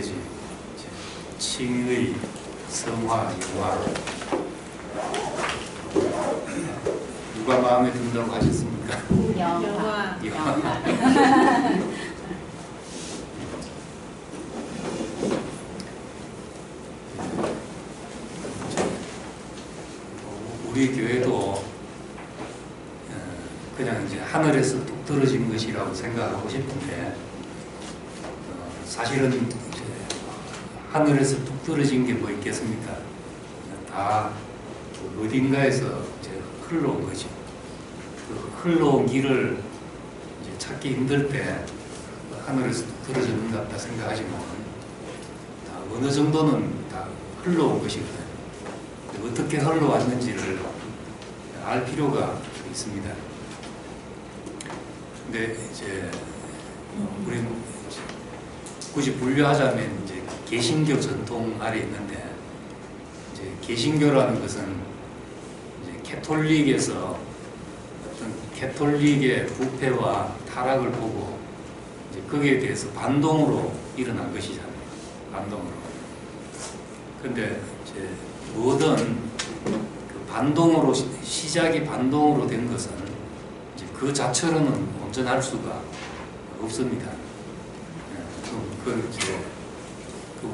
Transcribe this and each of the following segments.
메시지, 칭의 성화, 영화. 누가 마음에 든다고 하셨습니까? 영화. 우리 교회도 그냥 이제 하늘에서 뚝 떨어진 것이라고 생각하고 싶은데 사실은 이제 하늘에서 뚝 떨어진 게 뭐 있겠습니까? 다 어딘가에서 이제 흘러온 거죠. 그 흘러온 길을 이제 찾기 힘들 때 하늘에서 뚝 떨어지는 것 같다 생각하지만 다 어느 정도는 다 흘러온 것이거든요. 어떻게 흘러왔는지를 알 필요가 있습니다. 근데 이제 우리 굳이 분류하자면 이제 개신교 전통 아래 있는데 이제 개신교라는 것은 이제 캐톨릭에서 어떤 캐톨릭의 부패와 타락을 보고 이제 거기에 대해서 반동으로 일어난 것이잖아요. 반동으로. 근데 이제 모든 그 반동으로 시작이 반동으로 된 것은 이제 그 자체로는 온전할 수가 없습니다.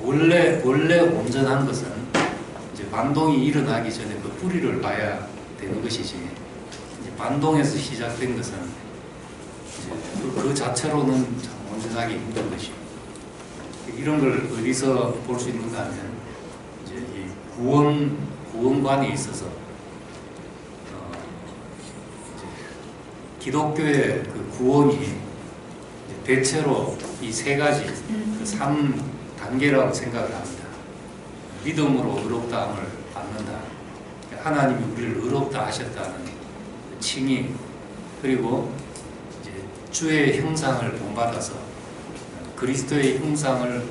원래 온전한 것은 이제 반동이 일어나기 전에 그 뿌리를 봐야 되는 것이지 이제 반동에서 시작된 것은 이제 그 자체로는 참 온전하기 힘든 것이요. 이런 걸 어디서 볼 수 있는가 하면 이제 이 구원관에 있어서 이제 기독교의 그 구원이 대체로 이 세 가지, 그 3단계라고 생각을 합니다. 믿음으로 의롭다함을 받는다. 하나님이 우리를 의롭다 하셨다는 칭의, 그리고 이제 주의 형상을 본받아서 그리스도의 형상을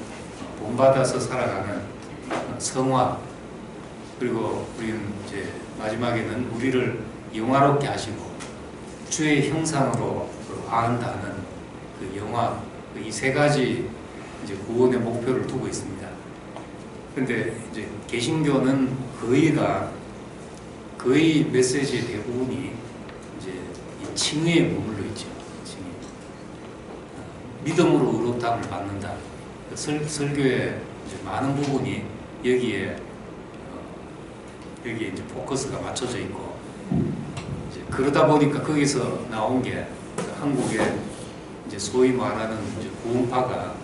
본받아서 살아가는 성화, 그리고 우리는 이제 마지막에는 우리를 영화롭게 하시고 주의 형상으로 화한다는 그 영화, 이 세 가지 이제 구원의 목표를 두고 있습니다. 근데 이제 개신교는 거의 메시지의 대부분이 이제 이 칭의에 머물러 있죠. 칭의. 믿음으로 의롭다함을 받는다. 설교의 이제 많은 부분이 여기에 이제 포커스가 맞춰져 있고 이제 그러다 보니까 거기서 나온 게 한국의 이제 소위 말하는 이제 구원파가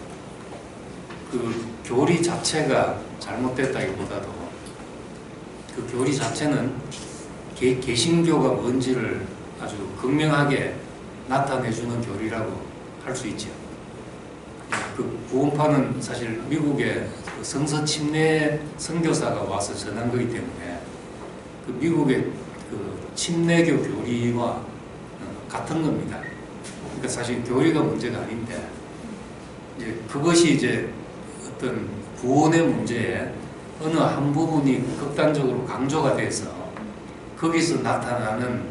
그 교리 자체가 잘못됐다기보다도 그 교리 자체는 개신교가 뭔지를 아주 극명하게 나타내주는 교리라고 할 수 있죠. 그 구원파는 사실 미국의 그 성서 침례 선교사가 와서 전한 거기 때문에 그 미국의 그 침례교 교리와 같은 겁니다. 그러니까 사실 교리가 문제가 아닌데 이제 그것이 이제 어떤 구원의 문제에 어느 한 부분이 극단적으로 강조가 돼서 거기서 나타나는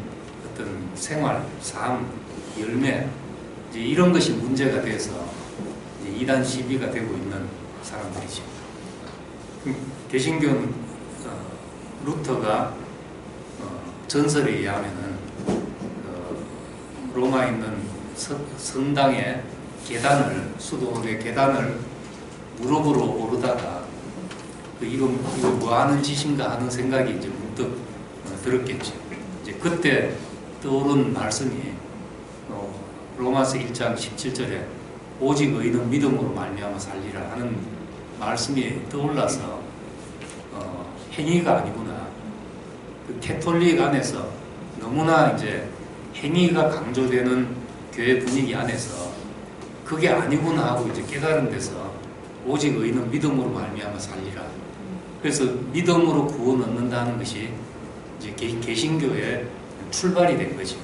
어떤 생활, 삶, 열매 이제 이런 것이 문제가 돼서 이제 이단 시비가 되고 있는 사람들이죠. 개신교는 루터가 전설에 의하면은 로마에 있는 성당의 계단을, 수도원의 계단을 무릎으로 오르다가 이거 뭐 하는 짓인가 하는 생각이 이제 문득 들었겠죠. 이제 그때 떠오른 말씀이 로마서 1장 17절에 오직 의인은 믿음으로 말미암아 살리라 하는 말씀이 떠올라서 행위가 아니구나. 그 캐톨릭 안에서 너무나 이제 행위가 강조되는 교회 분위기 안에서 그게 아니구나 하고 이제 깨달은 데서 오직 의인은 믿음으로 말미암아 살리라. 그래서 믿음으로 구원 얻는다는 것이 이제 개신교의 출발이 된 거죠.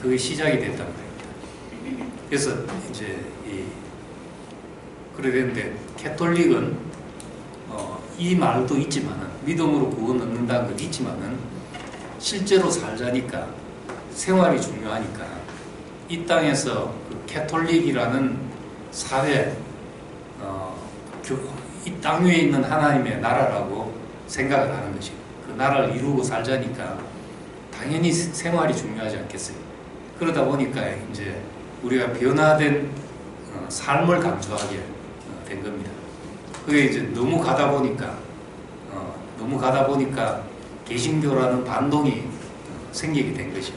그게 시작이 됐단 말입니다. 그래서 이제 그래 되는데 캐톨릭은 이 말도 있지만은 믿음으로 구원 얻는다는 건 있지만은 실제로 살자니까 생활이 중요하니까 이 땅에서 그 캐톨릭이라는 사회 이 땅 위에 있는 하나님의 나라라고 생각을 하는 것이고, 그 나라를 이루고 살자니까 당연히 생활이 중요하지 않겠어요. 그러다 보니까 이제 우리가 변화된 삶을 강조하게 된 겁니다. 그게 이제 너무 가다 보니까 개신교라는 반동이 생기게 된 것이죠.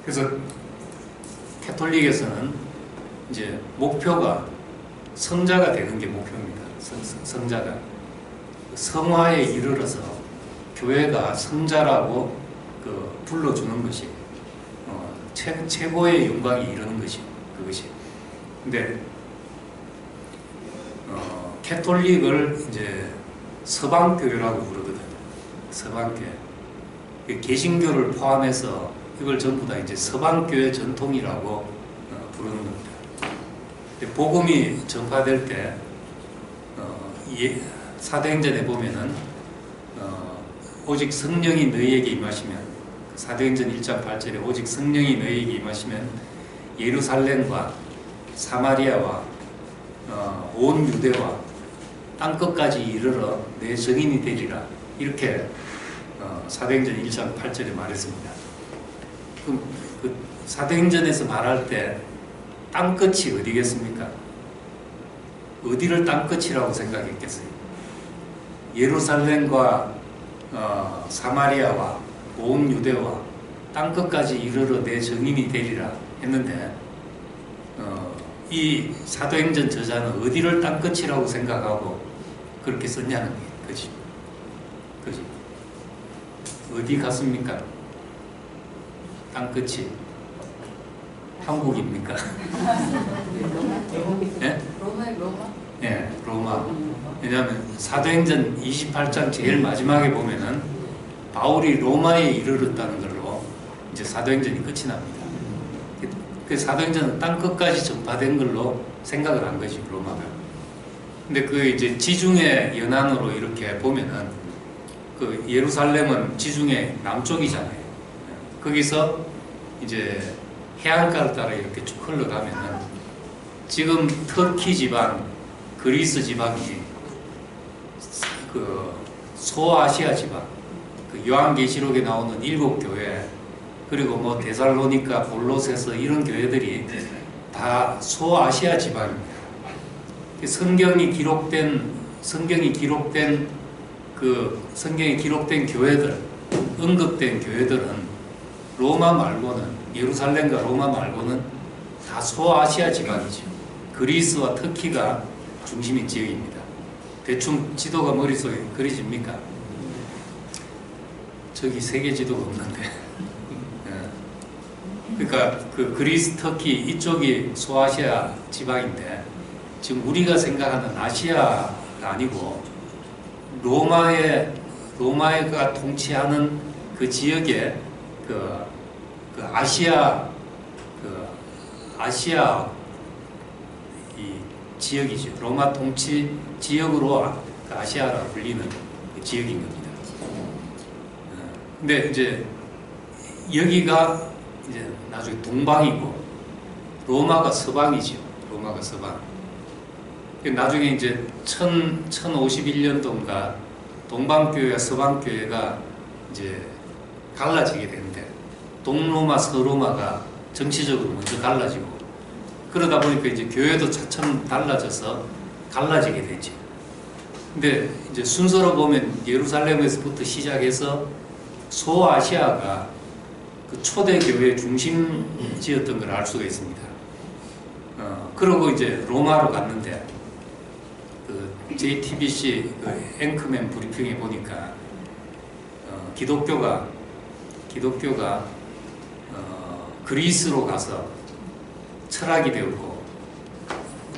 그래서 캐톨릭에서는 이제 목표가 성자가 되는 게 목표입니다. 성자가 성화에 이르러서 교회가 성자라고 불러주는 것이 최고의 영광이 이르는 것이 그것이. 근데 캐톨릭을 이제 서방교회라고 부르거든요. 서방교회. 개신교를 포함해서 이걸 전부 다 이제 서방교회 전통이라고 부르는 겁니다. 복음이 전파될 때 사도행전에 보면은 오직 성령이 너희에게 임하시면, 사도행전 1장 8절에 오직 성령이 너희에게 임하시면 예루살렘과 사마리아와 온 유대와 땅끝까지 이르러 내 증인이 되리라, 이렇게 사도행전 1장 8절에 말했습니다. 그럼 그 사도행전에서 말할 때 땅끝이 어디겠습니까? 어디를 땅끝이라고 생각했겠어요? 예루살렘과 사마리아와 온 유대와 땅끝까지 이르러 내 증인이 되리라 했는데, 이 사도행전 저자는 어디를 땅끝이라고 생각하고 그렇게 썼냐는 거지. 그지? 어디 갔습니까? 땅끝이 한국입니까? 네? 네, 로마. 왜냐하면 사도행전 28장 제일 마지막에 보면은 바울이 로마에 이르렀다는 걸로 이제 사도행전이 끝이 납니다. 그 사도행전은 땅끝까지 전파된 걸로 생각을 한 거지, 로마가. 근데 그 이제 지중해 연안으로 이렇게 보면은 그 예루살렘은 지중해 남쪽이잖아요. 거기서 이제 해안가를 따라 이렇게 쭉 흘러가면은 지금 터키 지방, 그리스 지방이 그 소아시아 지방, 그 요한계시록에 나오는 7교회, 그리고 뭐 데살로니가, 골로새서 이런 교회들이 다 소아시아 지방입니다. 성경이 기록된 교회들, 언급된 교회들은 로마 말고는, 예루살렘과 로마 말고는 다 소아시아 지방이죠. 그리스와 터키가 중심인 지역입니다. 대충 지도가 머릿속에 그려집니까? 저기 세계 지도가 없는데. 그러니까 그 그리스, 터키 이쪽이 소아시아 지방인데, 지금 우리가 생각하는 아시아가 아니고 로마가 통치하는 그 지역의 그 아시아 이 지역이죠. 로마 통치 지역으로 아시아라고 불리는 그 지역인 겁니다. 근데 이제 여기가 이제 나중에 동방이고 로마가 서방이죠. 로마가 서방. 나중에 이제 1051년도인가 동방교회와 서방교회가 이제 갈라지게 되는데, 동로마, 서로마가 정치적으로 먼저 갈라지고, 그러다 보니까 이제 교회도 차츰 달라져서 갈라지게 되죠. 근데 이제 순서로 보면 예루살렘에서부터 시작해서 소아시아가 그 초대 교회의 중심지였던 걸 알 수가 있습니다. 그러고 이제 로마로 갔는데, 그 JTBC 그 앵커맨 브리핑에 보니까 기독교가 그리스로 가서 철학이 되었고,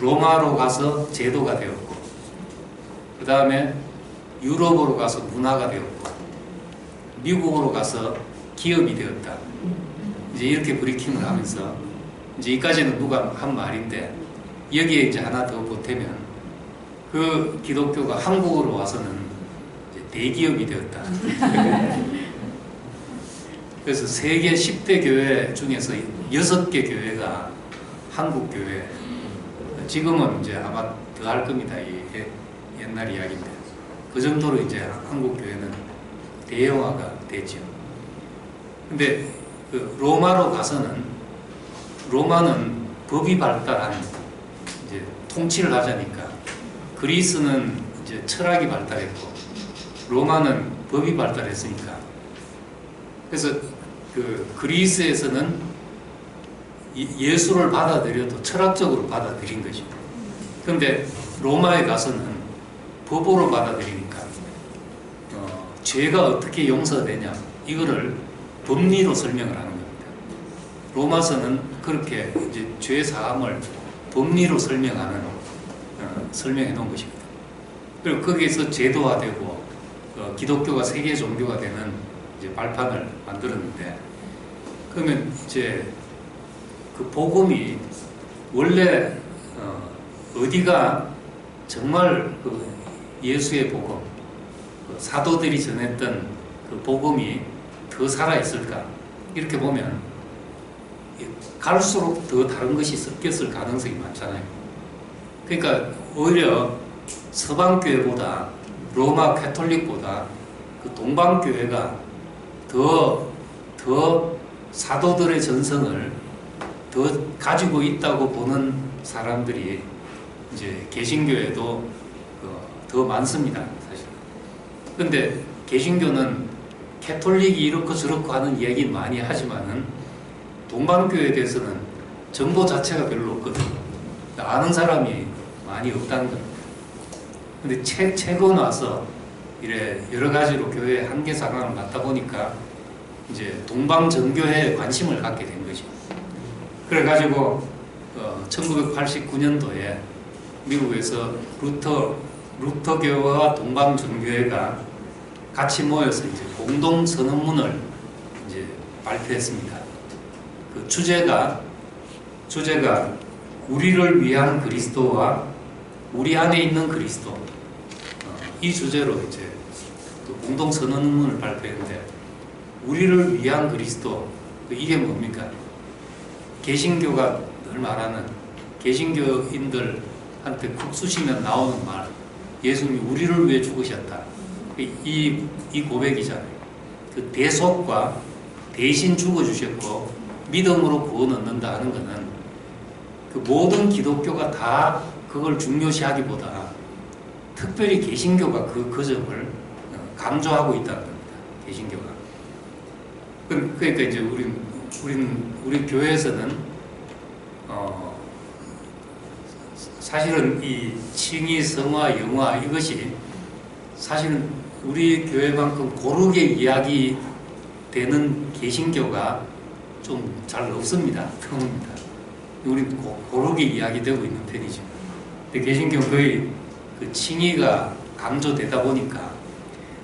로마로 가서 제도가 되었고, 그 다음에 유럽으로 가서 문화가 되었고, 미국으로 가서 기업이 되었다. 이제 이렇게 브리킹을 하면서, 이제 이까지는 누가 한 말인데, 여기에 이제 하나 더 보태면, 그 기독교가 한국으로 와서는 이제 대기업이 되었다. 그래서 세계 10대 교회 중에서 6개 교회가 한국 교회, 지금은 이제 아마 더 더 할 겁니다. 이 옛날 이야기인데 그 정도로 이제 한국 교회는 대형화가 됐죠. 근데 그 로마로 가서는 로마는 법이 발달한 이제 통치를 하자니까 그리스는 이제 철학이 발달했고 로마는 법이 발달했으니까 그래서 그 그리스에서는 예수를 받아들여도 철학적으로 받아들인 거죠. 그런데 로마에 가서는 법으로 받아들이니까 죄가 어떻게 용서되냐 이거를 법리로 설명을 하는 겁니다. 로마서는 그렇게 이제 죄 사함을 법리로 설명해 놓은 것입니다. 그리고 거기에서 제도화되고 기독교가 세계 종교가 되는 이제 발판을 만들었는데 그러면 이제 그 복음이 원래 어디가 정말 그 예수의 복음, 그 사도들이 전했던 그 복음이 더 살아있을까? 이렇게 보면 갈수록 더 다른 것이 섞였을 가능성이 많잖아요. 그러니까 오히려 서방교회보다 로마 가톨릭보다 그 동방교회가 더 사도들의 전성을 더 가지고 있다고 보는 사람들이 이제 개신교에도 더 많습니다, 사실. 근데 개신교는 캐톨릭이 이렇고 저렇고 하는 얘기 많이 하지만은 동방교회에 대해서는 정보 자체가 별로 없거든요. 아는 사람이 많이 없다는 겁니다. 근데 최근 와서 이래 여러 가지로 교회 한계 상황을 맞다 보니까 이제 동방정교회에 관심을 갖게 된 거죠. 그래가지고 1989년도에 미국에서 루터교와 동방정교회가 같이 모여서 이제 공동 선언문을 이제 발표했습니다. 그 주제가 우리를 위한 그리스도와 우리 안에 있는 그리스도, 이 주제로 이제 그 공동 선언문을 발표했는데 우리를 위한 그리스도, 이게 뭡니까? 개신교가 늘 말하는, 개신교인들한테 쿡 쑤시면 나오는 말, 예수님이 우리를 위해 죽으셨다. 이 고백이잖아요. 그 대속과 대신 죽어주셨고 믿음으로 구원 얻는다 하는 것은 그 모든 기독교가 다 그걸 중요시하기보다 특별히 개신교가 그 점을 강조하고 있다는 겁니다. 개신교가. 그러니까 이제 우리 교회에서는 사실은 이 칭의, 성화, 영화 이것이 사실은 우리 교회만큼 고르게 이야기되는 개신교가 좀 잘 없습니다. 드뭅니다. 우리 고르게 이야기되고 있는 편이죠. 근데 개신교는 거의 그 칭의가 강조되다 보니까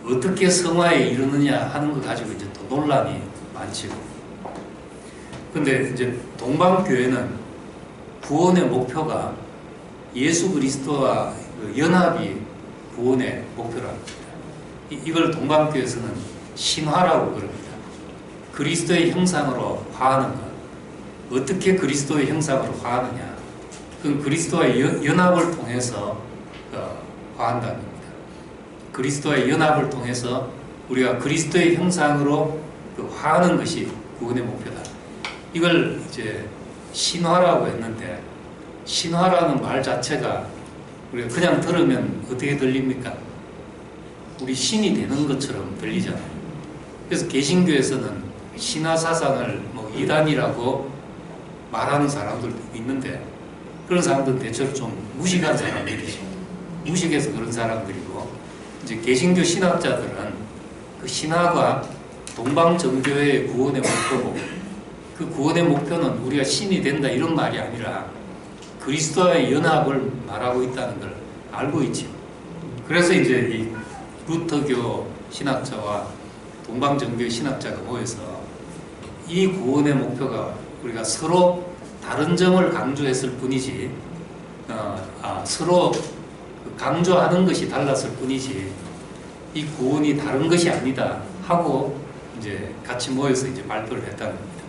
어떻게 성화에 이르느냐 하는 거 가지고 이제 또 논란이 많죠. 근데 이제 동방교회는 구원의 목표가 예수 그리스도와 그 연합이 구원의 목표랍니다. 이걸 동방교회에서는 신화라고 그럽니다. 그리스도의 형상으로 화하는 것. 어떻게 그리스도의 형상으로 화하느냐? 그건 그리스도와의 연합을 통해서 화한다는 겁니다. 그리스도와의 연합을 통해서 우리가 그리스도의 형상으로 화하는 것이 구원의 목표다. 이걸 이제 신화라고 했는데, 신화라는 말 자체가 우리가 그냥 들으면 어떻게 들립니까? 우리 신이 되는 것처럼 들리잖아요. 그래서 개신교에서는 신화 사상을 뭐 이단이라고 말하는 사람들도 있는데, 그런 사람들은 대체로 좀 무식한 사람들이죠. 무식해서 그런 사람들이고, 이제 개신교 신학자들은 그 신화가 동방정교회의 구원의 목표고, 그 구원의 목표는 우리가 신이 된다 이런 말이 아니라 그리스도와의 연합을 말하고 있다는 걸 알고 있죠. 그래서 이제 이 루터교 신학자와 동방정교 신학자가 모여서 이 구원의 목표가 우리가 서로 다른 점을 강조했을 뿐이지, 서로 강조하는 것이 달랐을 뿐이지 이 구원이 다른 것이 아니다 하고 이제 같이 모여서 이제 발표를 했다는 겁니다.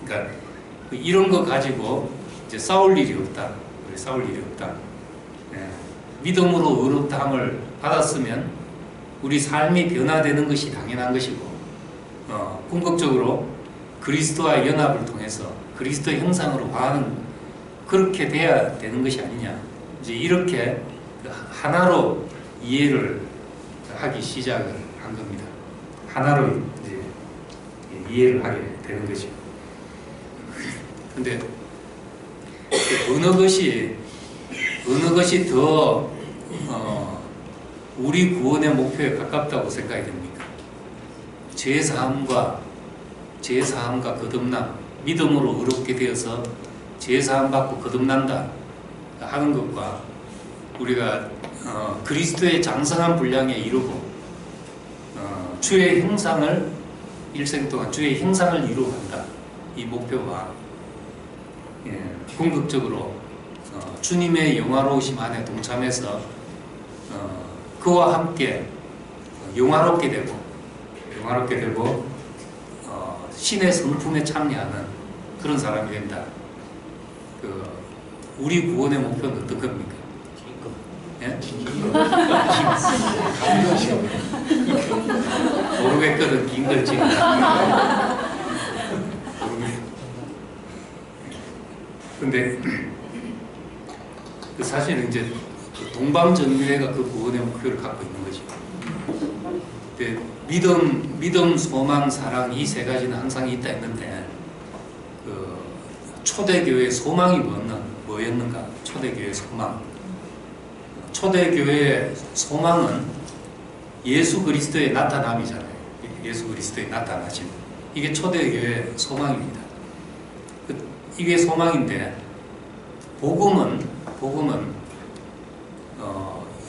그러니까 이런 거 가지고 이제 싸울 일이 없다. 믿음으로 의롭다함을 받았으면 우리 삶이 변화되는 것이 당연한 것이고, 궁극적으로 그리스도와 연합을 통해서 그리스도의 형상으로 가는, 그렇게 돼야 되는 것이 아니냐. 이제 이렇게 하나로 이해를 하기 시작을 한 겁니다. 하나로 이제 이해를 하게 되는 거죠. 근데 어느 것이 더 우리 구원의 목표에 가깝다고 생각이 됩니까? 죄사함과 거듭남, 믿음으로 의롭게 되어서 죄사함 받고 거듭난다 하는 것과 우리가 그리스도의 장성한 분량에 이루고 주의 형상을 일생 동안 주의 형상을 이루어간다, 이 목표와 궁극적으로 주님의 영화로우심 안에 동참해서 그와 함께 영화롭게 되고 신의 성품에 참여하는 그런 사람이 된다. 우리 구원의 목표는 어떤 겁니까? 예? 모르겠거든. 긴 걸 지금. 근데 사실은 이제 동방전교회가 그 구원의 목표를 갖고 있는 거죠. 믿음, 소망, 사랑, 이 세 가지는 항상 있다 했는데, 초대교회의 소망이 뭐였는가? 초대교회의 소망. 초대교회의 소망은 예수 그리스도의 나타남이잖아요. 예수 그리스도의 나타나심. 이게 초대교회의 소망입니다. 이게 소망인데, 복음은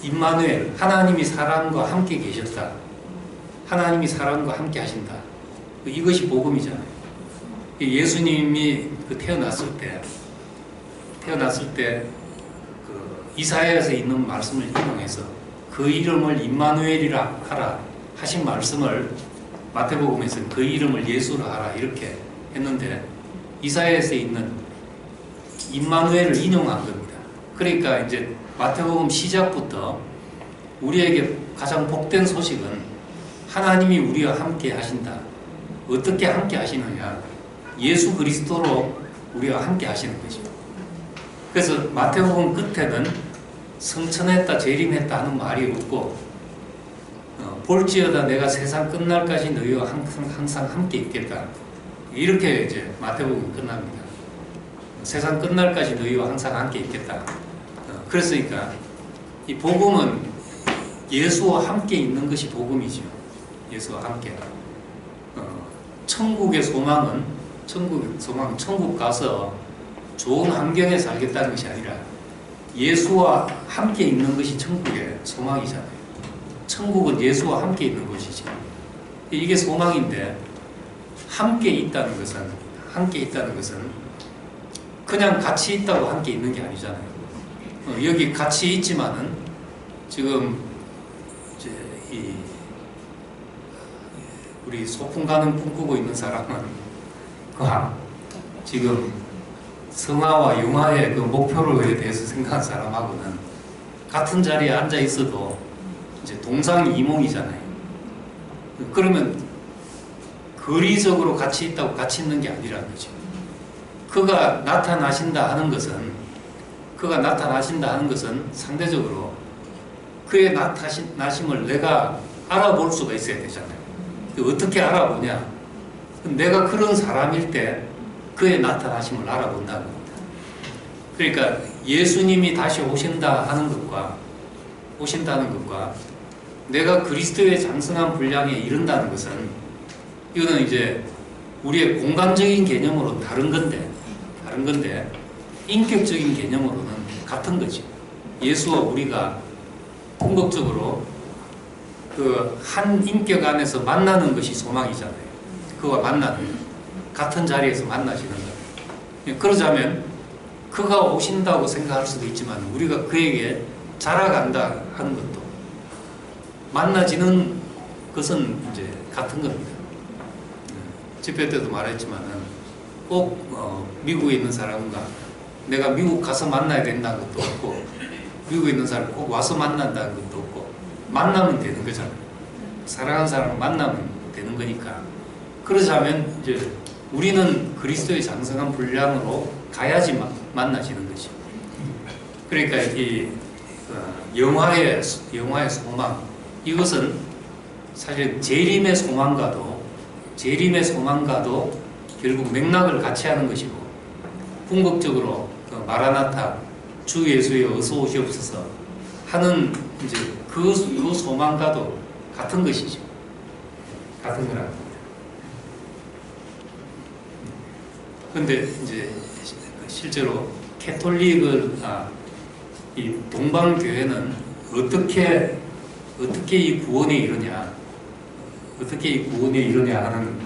임마누엘, 하나님이 사람과 함께 계셨다. 하나님이 사람과 함께 하신다. 이것이 복음이잖아요. 예수님이 태어났을 때 이사야에서 있는 말씀을 인용해서 그 이름을 임마누엘이라 하라 하신 말씀을 마태복음에서 그 이름을 예수라 하라 이렇게 했는데, 이사야에서 있는 임마누엘을 인용한 겁니다. 그러니까 이제 마태복음 시작부터 우리에게 가장 복된 소식은 하나님이 우리와 함께 하신다. 어떻게 함께 하시느냐? 예수 그리스도로 우리와 함께 하시는 거죠. 그래서 마태복음 끝에는 성천했다, 재림했다 하는 말이 없고, 볼지어다 내가 세상 끝날까지 너희와 항상 함께 있겠다. 이렇게 이제 마태복음이 끝납니다. 세상 끝날까지 너희와 항상 함께 있겠다. 그랬으니까 이 복음은 예수와 함께 있는 것이 복음이죠. 예수와 함께. 천국의 소망은 천국 가서 좋은 환경에 살겠다는 것이 아니라 예수와 함께 있는 것이 천국의 소망이잖아요. 천국은 예수와 함께 있는 것이죠. 이게 소망인데, 함께 있다는 것은 그냥 같이 있다고 함께 있는 게 아니잖아요. 여기 같이 있지만은 지금 이제 우리 소풍 가는 꿈꾸고 있는 사람은 지금 성화와 영화의 그 목표에 대해서 생각한 사람하고는 같은 자리에 앉아 있어도 이제 동상이몽이잖아요. 그러면 거리적으로 같이 있다고 같이 있는 게 아니라는 거죠. 그가 나타나신다 하는 것은 상대적으로 그의 나타나심을 내가 알아볼 수가 있어야 되잖아요. 어떻게 알아보냐? 내가 그런 사람일 때 그의 나타나심을 알아본다는 겁니다. 그러니까 예수님이 다시 오신다는 것과 내가 그리스도의 장성한 분량에 이른다는 것은, 이거는 이제 우리의 공간적인 개념으로 다른 건데 인격적인 개념으로는 같은 거죠. 예수와 우리가 궁극적으로 그 한 인격 안에서 만나는 것이 소망이잖아요. 그와 같은 자리에서 만나시는 거예요. 그러자면 그가 오신다고 생각할 수도 있지만, 우리가 그에게 자라간다 하는 것도, 만나지는 것은 이제 같은 겁니다. 집회 때도 말했지만은 꼭 미국에 있는 사람과 내가 미국 가서 만나야 된다는 것도 없고, 미국에 있는 사람 꼭 와서 만난다는 것도 없고 만나면 되는 거잖아요. 사랑하는 사람을 만나면 되는 거니까. 그러자면 이제 우리는 그리스도의 장성한 분량으로 가야지 만나지는 거죠. 그러니까 이 영화의 소망, 이것은 사실 재림의 소망과도 결국 맥락을 같이 하는 것이고, 궁극적으로 마라나타 주 예수여 어서 오시옵소서 하는 이제 그 소망과도 같은 것이죠. 같은 거랍니다. 근데 이제 실제로 이 동방교회는 어떻게 이 구원에 이르냐 하는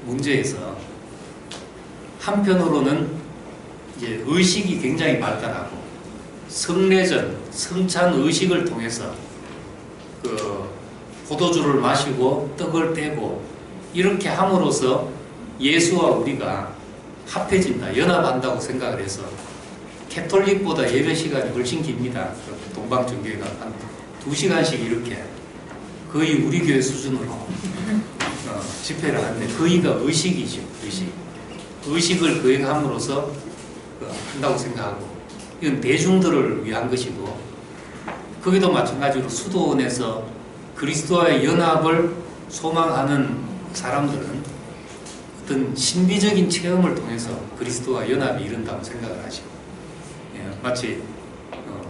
문제에서 한편으로는 이제 의식이 굉장히 발달하고 성례전, 성찬 의식을 통해서 그 포도주를 마시고 떡을 떼고 이렇게 함으로써 예수와 우리가 합해진다, 연합한다고 생각을 해서 캐톨릭보다 예배 시간이 훨씬 깁니다. 동방정교회가 한 2시간씩 이렇게 거의 우리 교회 수준으로 집회를 하는데, 거의가 의식이죠. 의식을 거행함으로써 한다고 생각하고, 이건 대중들을 위한 것이고, 거기도 마찬가지로 수도원에서 그리스도와의 연합을 소망하는 사람들은 어떤 신비적인 체험을 통해서 그리스도와 연합이 이룬다고 생각을 하죠. 마치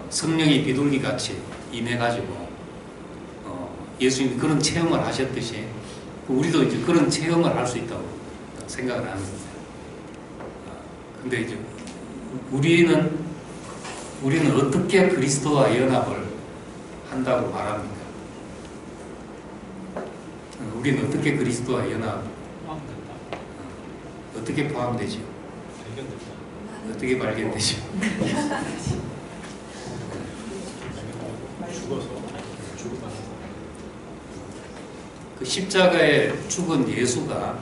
성령이 비둘기같이 임해가지고 예수님이 그런 체험을 하셨듯이 우리도 이제 그런 체험을 할 수 있다고 생각을 하는 겁니다. 근데 이제 우리는 어떻게 그리스도와 연합을 한다고 말합니까? 우리는 어떻게 그리스도와 연합 어떻게 포함되죠? 어떻게 발견되죠? 그 십자가에 죽은 예수가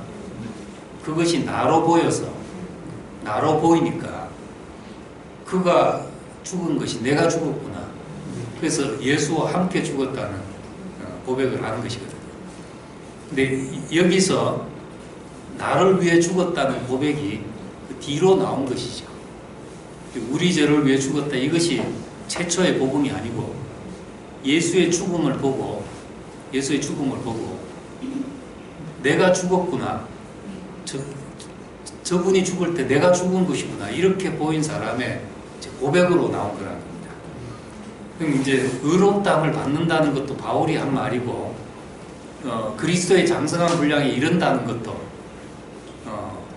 그것이 나로 보이니까 그가 죽은 것이 내가 죽었구나. 그래서 예수와 함께 죽었다는 고백을 하는 것이거든요. 근데 여기서 나를 위해 죽었다는 고백이 그 뒤로 나온 것이죠. 우리 죄를 위해 죽었다, 이것이 최초의 복음이 아니고 예수의 죽음을 보고 내가 죽었구나, 저분이 죽을 때 내가 죽은 것이구나, 이렇게 보인 사람의 고백으로 나온 거라는 겁니다. 그럼 이제 의롭다함을 받는다는 것도 바울이 한 말이고, 그리스도의 장성한 분량에 이른다는 것도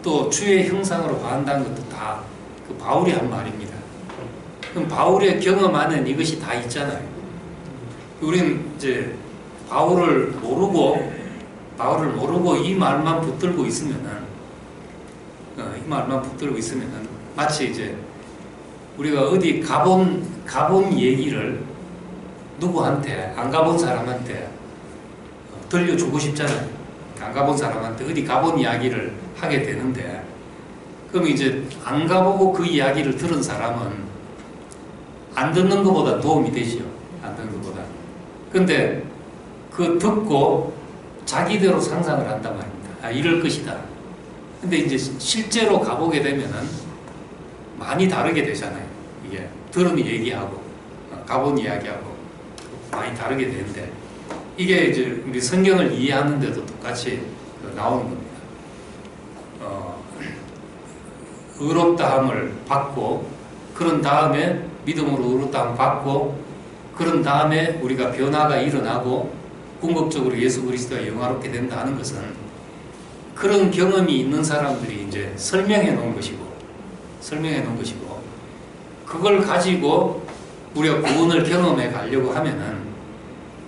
또 주의 형상으로 가한다는 것도 다 그 바울이 한 말입니다. 그럼 바울의 경험 안에는 이것이 다 있잖아요. 우리는 이제 바울을 모르고 이 말만 붙들고 있으면은 마치 이제 우리가 어디 가본 얘기를 누구한테, 안 가본 사람한테 들려주고 싶잖아요. 안 가본 사람한테 어디 가본 이야기를 하게 되는데, 그럼 이제 안 가보고 그 이야기를 들은 사람은 안 듣는 것보다 도움이 되죠. 안 듣는 것보다. 근데 그 듣고 자기대로 상상을 한단 말입니다. 아, 이럴 것이다. 근데 이제 실제로 가보게 되면은 많이 다르게 되잖아요. 이게 들은 얘기하고 가본 이야기하고 많이 다르게 되는데, 이게 이제 우리 성경을 이해하는 데도 똑같이 나오는 겁니다. 의롭다함을 받고, 그런 다음에 믿음으로 의롭다함을 받고, 그런 다음에 우리가 변화가 일어나고 궁극적으로 예수 그리스도가 영화롭게 된다 하는 것은 그런 경험이 있는 사람들이 이제 설명해 놓은 것이고, 그걸 가지고 우리가 구원을 경험해 가려고 하면은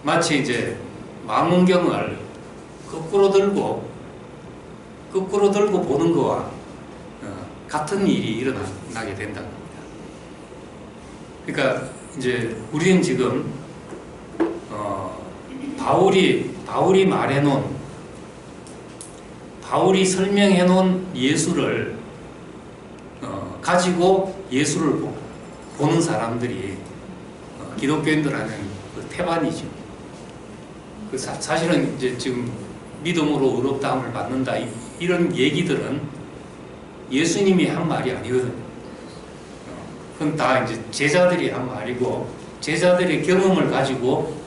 마치 이제 망원경을 거꾸로 들고 보는 거와 같은 일이 일어나게 된다는 겁니다. 그러니까 이제 우리는 지금 바울이 설명해 놓은 예수를 가지고 예수를 보는 사람들이 기독교인들하는 그 태반이죠. 그 사실은 이제 지금 믿음으로 의롭다함을 받는다 이런 얘기들은 예수님이 한 말이 아니거든요. 그건 다 이제 제자들이 한 말이고 제자들의 경험을 가지고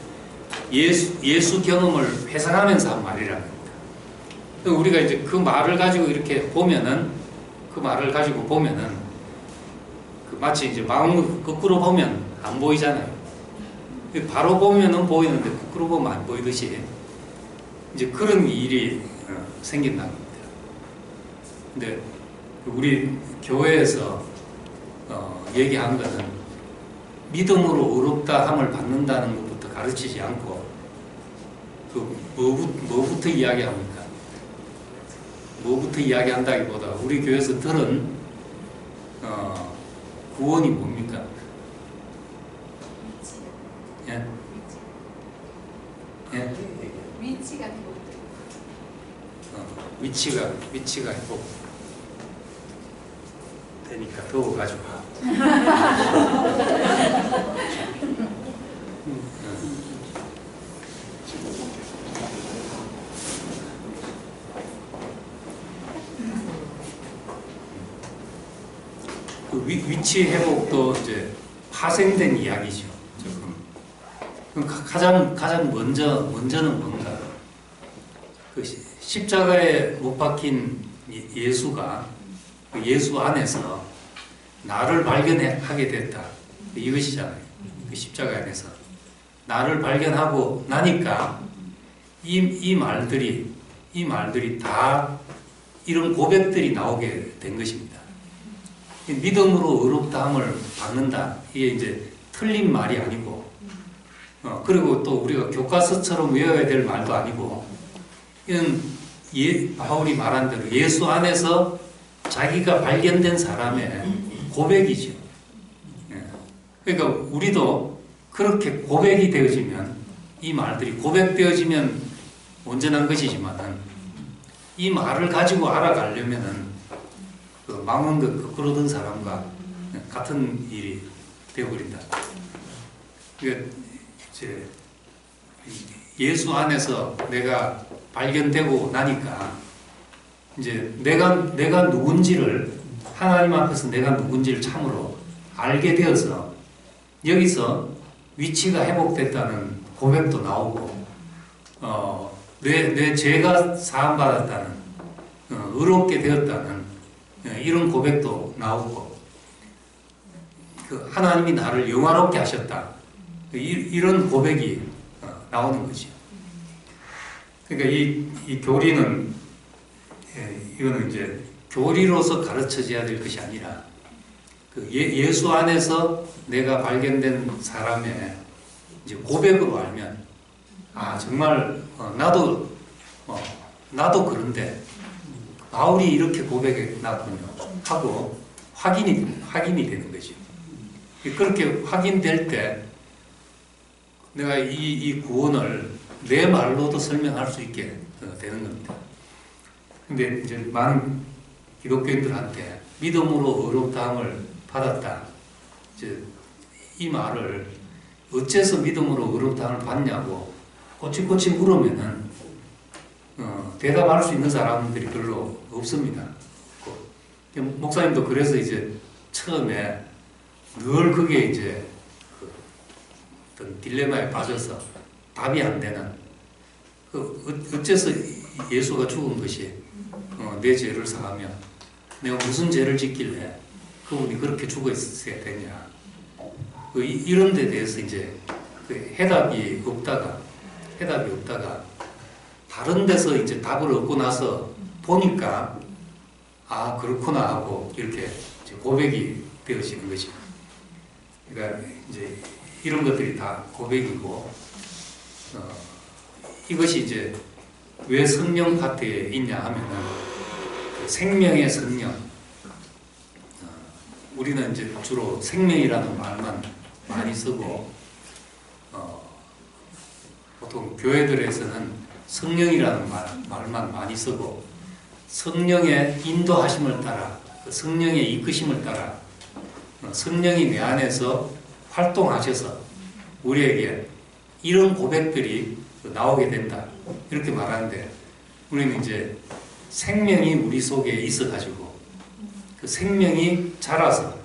예수 경험을 회상하면서 한 말이라는 겁니다. 우리가 이제 그 말을 가지고 이렇게 보면은 그 마치 이제 마음 거꾸로 보면 안 보이잖아요. 바로 보면은 보이는데 거꾸로 보면 안 보이듯이 이제 그런 일이 생긴다는 겁니다. 근데 우리 교회에서 얘기한 것은 믿음으로 의롭다함을 받는다는 것부터 가르치지 않고 뭐부터 이야기합니까? 뭐부터 이야기한다기보다 우리 교회에서 들은 구원이 뭡니까? 예? 예? 위치가 위치가 회복 되니까 더워가지고 그 위치 회복도 이제 파생된 이야기죠. 조금. 가장 먼저는 뭔가? 그 십자가에 못 박힌 예수가 그 예수 안에서 나를 발견하게 됐다. 이것이잖아요. 그 십자가 안에서 나를 발견하고 나니까 이 말들이 다 이런 고백들이 나오게 된 것입니다. 믿음으로 의롭다함을 받는다. 이게 이제 틀린 말이 아니고, 그리고 또 우리가 교과서처럼 외워야 될 말도 아니고, 이건 바울이 말한 대로 예수 안에서 자기가 발견된 사람의 고백이죠. 그러니까 우리도 그렇게 고백이 되어지면, 이 말들이 고백되어지면 온전한 것이지만은, 이 말을 가지고 알아가려면은 그 망원경 거꾸로 든 사람과 같은 일이 되어버린다. 그러니까 이제 예수 안에서 내가 발견되고 나니까 이제 내가 누군지를 하나님 앞에서 내가 누군지를 참으로 알게 되어서 여기서 위치가 회복됐다는 고백도 나오고 내 죄가 사함받았다는 의롭게 되었다는 이런 고백도 나오고 그 하나님이 나를 영화롭게 하셨다 이런 고백이 나오는 거죠. 그러니까 이 교리는 이거는 이제 교리로서 가르쳐져야 될 것이 아니라 그 예수 안에서 내가 발견된 사람의 이제 고백으로 알면 정말 나도 그런데 바울이 이렇게 고백했나군요 하고 확인이 되는 거죠. 그렇게 확인될 때 내가 이 구원을 내 말로도 설명할 수 있게 되는 겁니다. 근데 이제 많은 기독교인들한테 믿음으로 의롭다함을 받았다. 이제 이 말을 어째서 믿음으로 의롭다함을 받냐고 꼬치꼬치 물으면은 대답할 수 있는 사람들이 별로 없습니다. 목사님도 그래서 이제 처음에 늘 그게 이제 어떤 딜레마에 빠져서 답이 안 되는 어째서 예수가 죽은 것이 내 죄를 사하며 내가 무슨 죄를 짓길래 그분이 그렇게 죽어 있어야 되냐 이런 데 대해서 이제 해답이 없다가 다른 데서 이제 답을 얻고 나서 보니까 그렇구나 하고 이렇게 이제 고백이 되어지는 거죠. 그러니까 이제 이런 것들이 다 고백이고 이것이 이제 왜 성령 파트에 있냐 하면은 생명의 성령 우리는 이제 주로 생명이라는 말만 많이 쓰고 보통 교회들에서는 성령이라는 말만 많이 쓰고 성령의 인도하심을 따라 성령의 이끄심을 따라 성령이 내 안에서 활동하셔서 우리에게 이런 고백들이 나오게 된다. 이렇게 말하는데 우리는 이제 생명이 우리 속에 있어가지고 그 생명이 자라서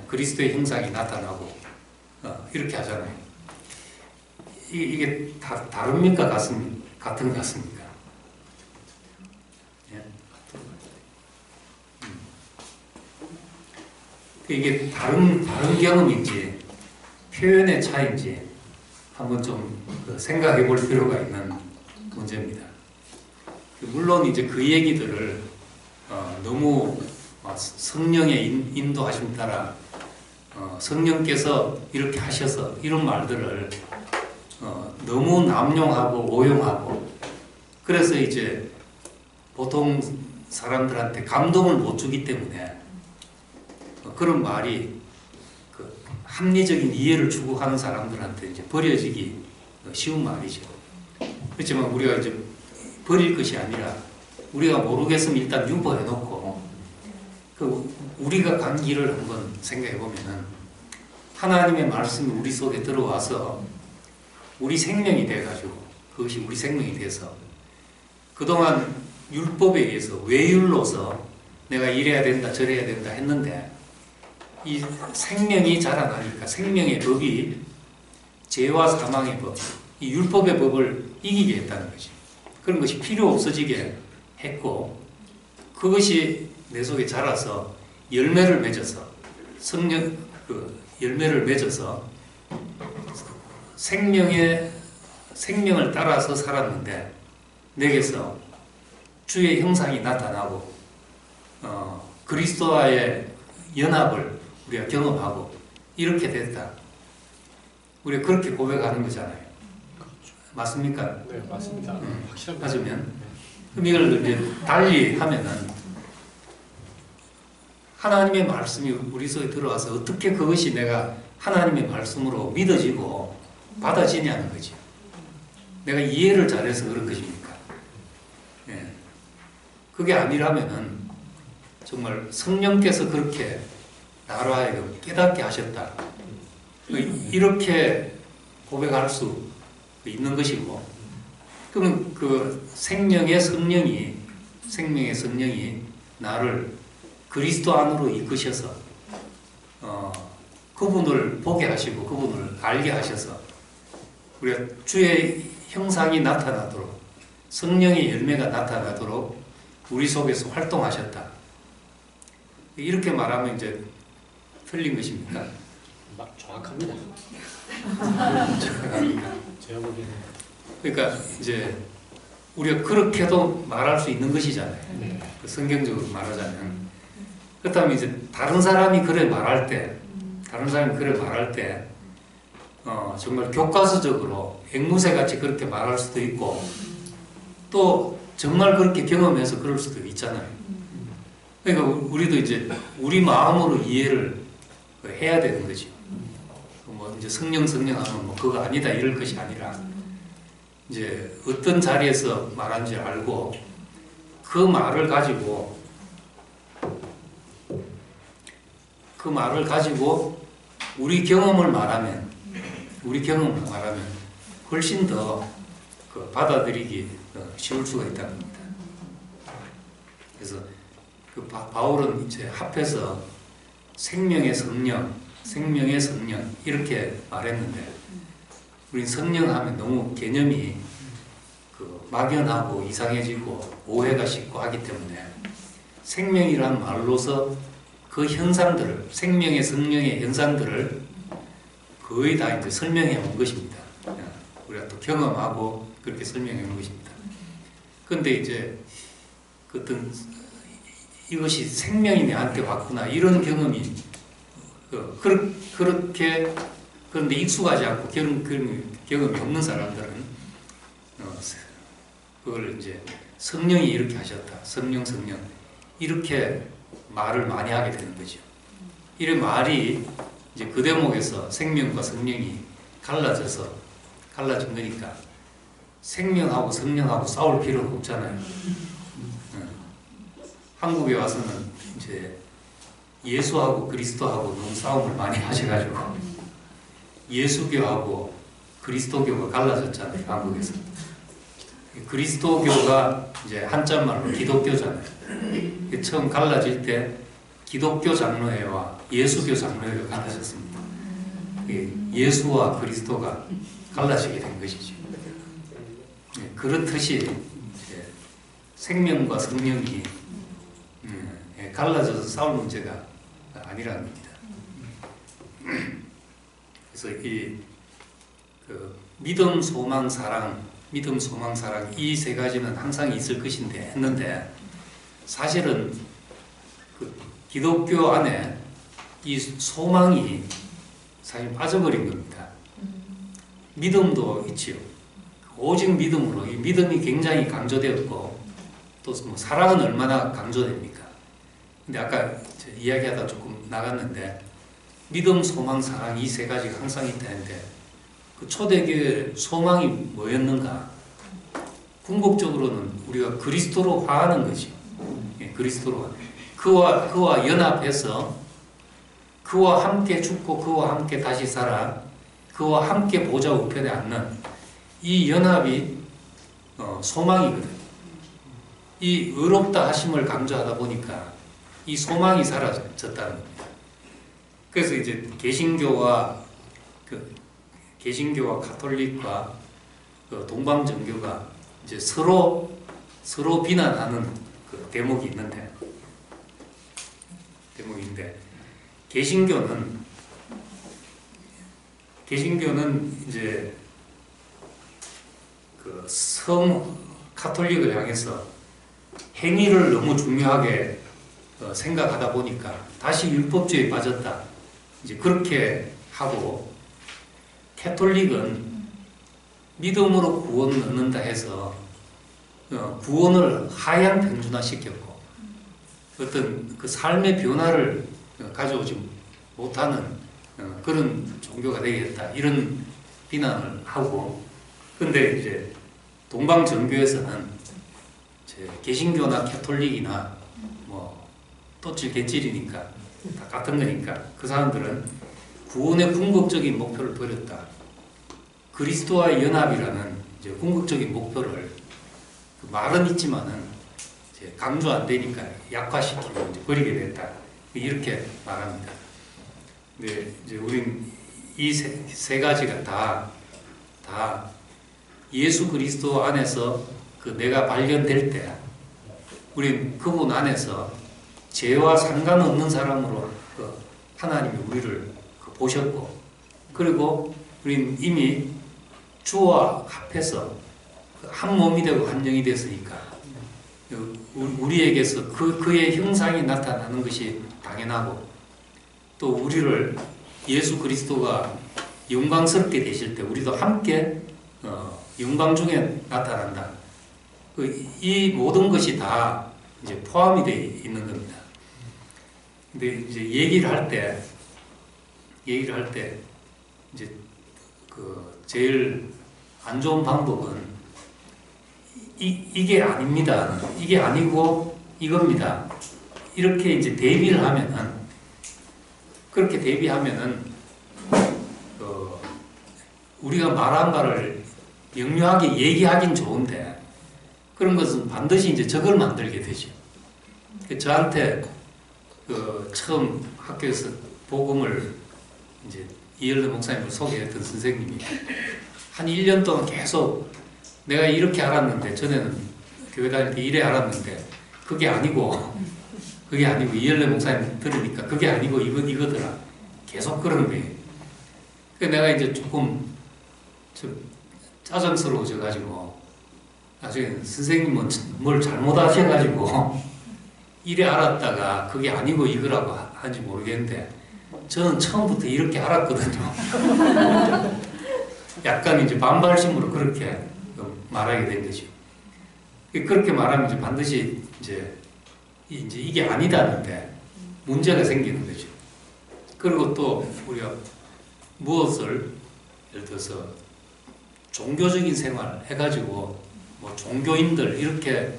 그리스도의 형상이 나타나고 이렇게 하잖아요. 이게 다릅니까? 같은 것 같습니까? 이게 다른 경험인지 표현의 차이인지 한번 좀 생각해 볼 필요가 있는 문제입니다. 물론 이제 그 얘기들을 너무 성령의 인도하심 따라 성령께서 이렇게 하셔서 이런 말들을 너무 남용하고 오용하고 그래서 이제 보통 사람들한테 감동을 못 주기 때문에 그런 말이 그 합리적인 이해를 추구하는 사람들한테 이제 버려지기 쉬운 말이죠. 그렇지만 우리가 이제 버릴 것이 아니라 우리가 모르겠으면 일단 유보해 놓고 우리가 간 길을 한번 생각해 보면은 하나님의 말씀이 우리 속에 들어와서 우리 생명이 돼가지고 그것이 우리 생명이 돼서 그동안 율법에 의해서 외율로서 내가 이래야 된다 저래야 된다 했는데 이 생명이 자라나니까 생명의 법이 죄와 사망의 법, 이 율법의 법을 이기게 했다는 거지. 그런 것이 필요 없어지게 했고 그것이 내 속에 자라서 열매를 맺어서 열매를 맺어서 생명을 따라서 살았는데 내게서 주의 형상이 나타나고 그리스도와의 연합을 우리가 경험하고 이렇게 됐다. 우리가 그렇게 고백하는 거잖아요. 그렇죠. 맞습니까? 네, 맞습니다. 확실합니다. 맞으면 그럼 이걸 이제 달리 하면은 하나님의 말씀이 우리 속에 들어와서 어떻게 그것이 내가 하나님의 말씀으로 믿어지고 받아지냐는 거죠. 내가 이해를 잘해서 그런 것입니까? 예. 그게 아니라면은 정말 성령께서 그렇게 나로 하여금 깨닫게 하셨다. 이렇게 고백할 수 있는 것이고, 그러면 그 생명의 성령이 나를 그리스도 안으로 이끄셔서 그분을 보게 하시고 그분을 알게 하셔서 우리가 주의 형상이 나타나도록 성령의 열매가 나타나도록 우리 속에서 활동하셨다. 이렇게 말하면 이제 틀린 것입니까? 정확합니다. 정확합니까? 제가 보기에는. 그러니까 이제 우리가 그렇게도 말할 수 있는 것이잖아요. 네. 성경적으로 말하자면. 그렇다면 이제 다른 사람이 그래 말할 때 정말 교과서적으로 앵무새같이 그렇게 말할 수도 있고 또 정말 그렇게 경험해서 그럴 수도 있잖아요. 그러니까 우리도 이제 우리 마음으로 이해를 해야 되는 거죠. 뭐 이제 성령 하면 뭐 그거 아니다 이럴 것이 아니라 이제 어떤 자리에서 말한지 알고 그 말을 가지고 우리 경험을 말하면 훨씬 더 받아들이기 쉬울 수가 있다는 겁니다. 그래서 그 바울은 이제 합해서 생명의 성령 이렇게 말했는데 우리 성령 하면 너무 개념이 막연하고 이상해지고 오해가 쉽고 하기 때문에 생명이라는 말로서 그 현상들을 성령의 현상들을 거의 다 이제 설명해 온 것입니다. 우리가 또 경험하고 그렇게 설명해 온 것입니다. 그런데 이제 어떤 이것이 생명이 내한테 왔구나 이런 경험이 그렇게 그런데 익숙하지 않고 경험이 없는 사람들은 그걸 이제 성령이 이렇게 하셨다. 성령 이렇게 말을 많이 하게 되는 거죠. 이런 말이 이제 그 대목에서 생명과 성령이 갈라진 거니까 생명하고 성령하고 싸울 필요는 없잖아요. 한국에 와서는 이제 예수하고 그리스도하고 너무 싸움을 많이 하셔가지고 예수교하고 그리스도교가 갈라졌잖아요, 한국에서. 그리스도교가 이제 한자말로 기독교잖아요. 처음 갈라질 때 기독교 장로회와 예수교 장로회가 갈라졌습니다. 예수와 그리스도가 갈라지게 된 것이죠. 그렇듯이 이제 생명과 성령이 갈라져서 싸울 문제가 아니라는 겁니다. 그래서 믿음, 소망, 사랑, 믿음, 소망, 사랑 이 세 가지는 항상 있을 것인데 했는데 사실은 그 기독교 안에 이 소망이 사실 빠져버린 겁니다. 믿음도 있지요. 오직 믿음으로 이 믿음이 굉장히 강조되었고 또 뭐 사랑은 얼마나 강조됩니까? 근데 아까 이야기하다 조금 나갔는데 믿음, 소망, 사랑 이 세 가지가 항상 있다는데 그 초대교회 소망이 뭐였는가? 궁극적으로는 우리가 그리스도로 화하는 거죠. 그리스도로 그와 연합해서 그와 함께 죽고 그와 함께 다시 살아 그와 함께 보좌 우편에 앉는 이 연합이 소망이거든요. 이 의롭다 하심을 강조하다 보니까 이 소망이 사라졌다는 겁니다. 그래서 이제 개신교와 가톨릭과 동방정교가 이제 서로 비난하는 그 대목인데 개신교는 이제 그 카톨릭을 향해서 행위를 너무 중요하게 생각하다 보니까 다시 율법주의에 빠졌다. 이제 그렇게 하고 캐톨릭은 믿음으로 구원을 얻는다 해서 구원을 하향 평준화시켰고 어떤 그 삶의 변화를 가져오지 못하는 그런 종교가 되겠다 이런 비난을 하고 근데 이제 동방정교에서는 개신교나 캐톨릭이나 뭐 또질 개찔이니까 다 같은 거니까 그 사람들은 구원의 궁극적인 목표를 버렸다. 그리스도와의 연합이라는 이제 궁극적인 목표를 그 말은 있지만은 이제 강조 안 되니까 약화시키고 이제 버리게 됐다. 이렇게 말합니다. 근데 이제 우린 이 세 가지가 다 예수 그리스도 안에서 그 내가 발견될 때 우린 그분 안에서 죄와 상관없는 사람으로 그 하나님이 우리를 보셨고 그리고 우린 이미 주와 합해서 한 몸이 되고 한 영이 됐으니까 우리에게서 그의 형상이 나타나는 것이 당연하고 또 우리를 예수 그리스도가 영광스럽게 되실 때 우리도 함께 영광 중에 나타난다. 이 모든 것이 다 이제 포함이 되어 있는 겁니다. 근데 이제 얘기를 할 때 이제 그 제일 안 좋은 방법은 이게 아닙니다. 이게 아니고 이겁니다. 이렇게 이제 대비를 하면은 그렇게 대비하면은 우리가 말한 바를 명료하게 얘기하긴 좋은데 그런 것은 반드시 이제 적을 만들게 되죠. 저한테 처음 학교에서 복음을 이제 이열래 목사님을 소개했던 선생님이 한 1년 동안 계속 내가 이렇게 알았는데 전에는 교회 다닐 때 이래 알았는데 그게 아니고 이열래 목사님 들으니까 그게 아니고 이거더라. 계속 그러는 거예요. 그래서 내가 이제 조금 좀 짜증스러워져 가지고 나중에 선생님은 뭘 잘못하셔가지고 이래 알았다가 그게 아니고 이거라고 하는지 모르겠는데 저는 처음부터 이렇게 알았거든요. 약간 이제 반발심으로 그렇게 말하게 된 거죠. 그렇게 말하면 이제 반드시 이제 이게 아니다는데 문제가 생기는 거죠. 그리고 또 우리가 무엇을 예를 들어서 종교적인 생활 해가지고 뭐 종교인들 이렇게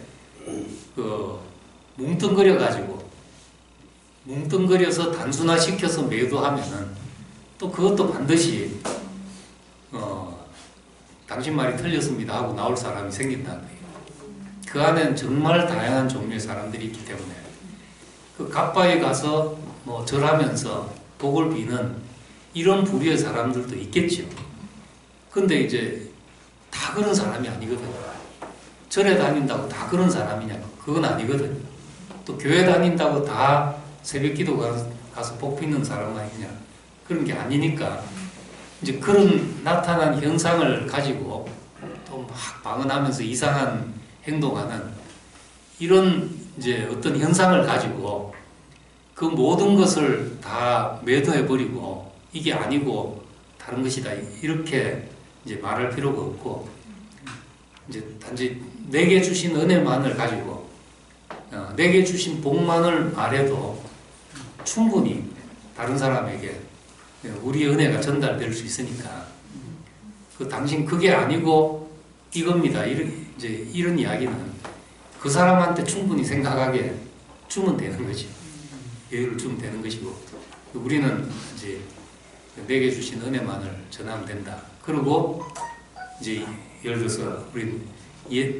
뭉뚱그려서 단순화시켜서 매도하면은 또 그것도 반드시 당신 말이 틀렸습니다 하고 나올 사람이 생긴다는 거예요. 그 안에는 정말 다양한 종류의 사람들이 있기 때문에 그 갓바에 가서 뭐 절하면서 복을 비는 이런 부류의 사람들도 있겠죠. 근데 이제 다 그런 사람이 아니거든요. 절에 다닌다고 다 그런 사람이냐? 그건 아니거든요. 또 교회 다닌다고 다 새벽기도 가서 복 비는 사람 아니냐? 그런 게 아니니까 이제 그런 나타난 현상을 가지고 또 막 방언하면서 이상한 행동하는 이런 이제 어떤 현상을 가지고 그 모든 것을 다 매도해버리고 이게 아니고 다른 것이다 이렇게 이제 말할 필요가 없고 이제 단지 내게 주신 은혜만을 가지고 내게 주신 복만을 말해도 충분히 다른 사람에게 우리의 은혜가 전달될 수 있으니까 그 당신 그게 아니고 이겁니다. 이런 이야기는 그 사람한테 충분히 생각하게 주면 되는 거지. 여유를 주면 되는 것이고 우리는 이제 내게 주신 은혜만을 전하면 된다. 그리고 이제 예를 들어서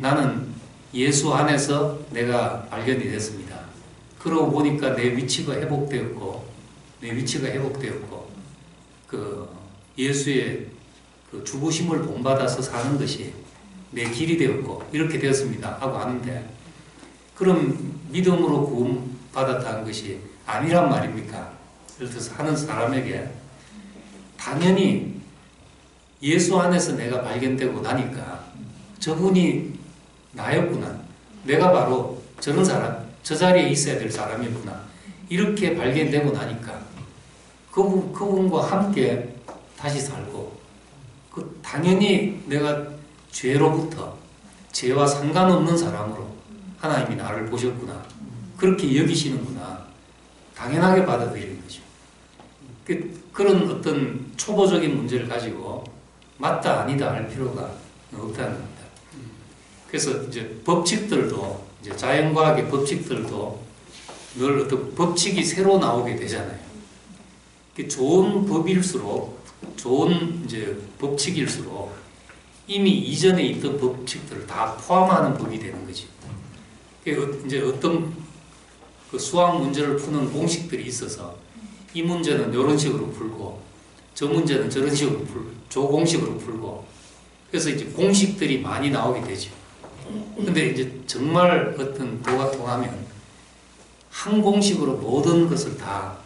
나는 예수 안에서 내가 발견이 됐습니다. 그러고 보니까 내 위치가 회복되었고 그 예수의 그 죽으심을 본받아서 사는 것이 내 길이 되었고 이렇게 되었습니다 하고 하는데 그럼 믿음으로 구원받았다는 것이 아니란 말입니까? 예를 들어서 하는 사람에게 당연히 예수 안에서 내가 발견되고 나니까 저분이 나였구나. 내가 바로 저런 사람, 저 자리에 있어야 될 사람이었구나. 이렇게 발견되고 나니까 그분과 함께 다시 살고 당연히 내가 죄로부터 죄와 상관없는 사람으로 하나님이 나를 보셨구나. 그렇게 여기시는구나. 당연하게 받아들이는 거죠. 그런 어떤 초보적인 문제를 가지고 맞다 아니다 할 필요가 없다는 겁니다. 그래서 이제 법칙들도 이제 자연과학의 법칙들도 늘 어떤 법칙이 새로 나오게 되잖아요. 좋은 법일수록 좋은 이제 법칙일수록 이미 이전에 있던 법칙들을 다 포함하는 법이 되는 거죠. 이제 어떤 그 수학 문제를 푸는 공식들이 있어서 이 문제는 이런 식으로 풀고 저 문제는 저런 식으로 풀고 저 공식으로 풀고 그래서 이제 공식들이 많이 나오게 되죠. 근데 이제 정말 어떤 도가 통하면 한 공식으로 모든 것을 다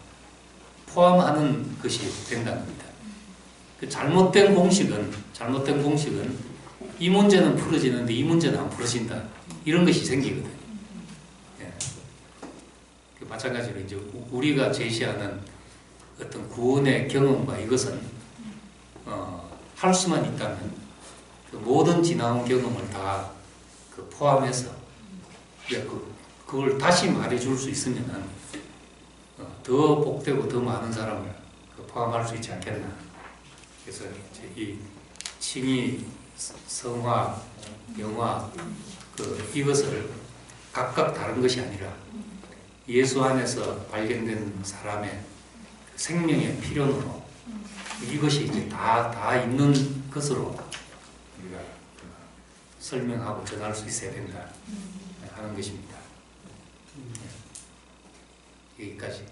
포함하는 것이 된다는 겁니다. 그 잘못된 공식은 이 문제는 풀어지는데 이 문제는 안 풀어진다. 이런 것이 생기거든요. 예. 마찬가지로 이제 우리가 제시하는 어떤 구원의 경험과 이것은 할 수만 있다면 그 모든 지나온 경험을 다 그 포함해서 그걸 다시 말해줄 수 있으면 더 복되고 더 많은 사람을 포함할 수 있지 않겠나. 그래서 이제 이 칭의, 성화, 영화 이것을 각각 다른 것이 아니라 예수 안에서 발견된 사람의 생명의 필연으로 이것이 이제 다 있는 것으로 우리가 설명하고 전할 수 있어야 된다 하는 것입니다. 여기까지.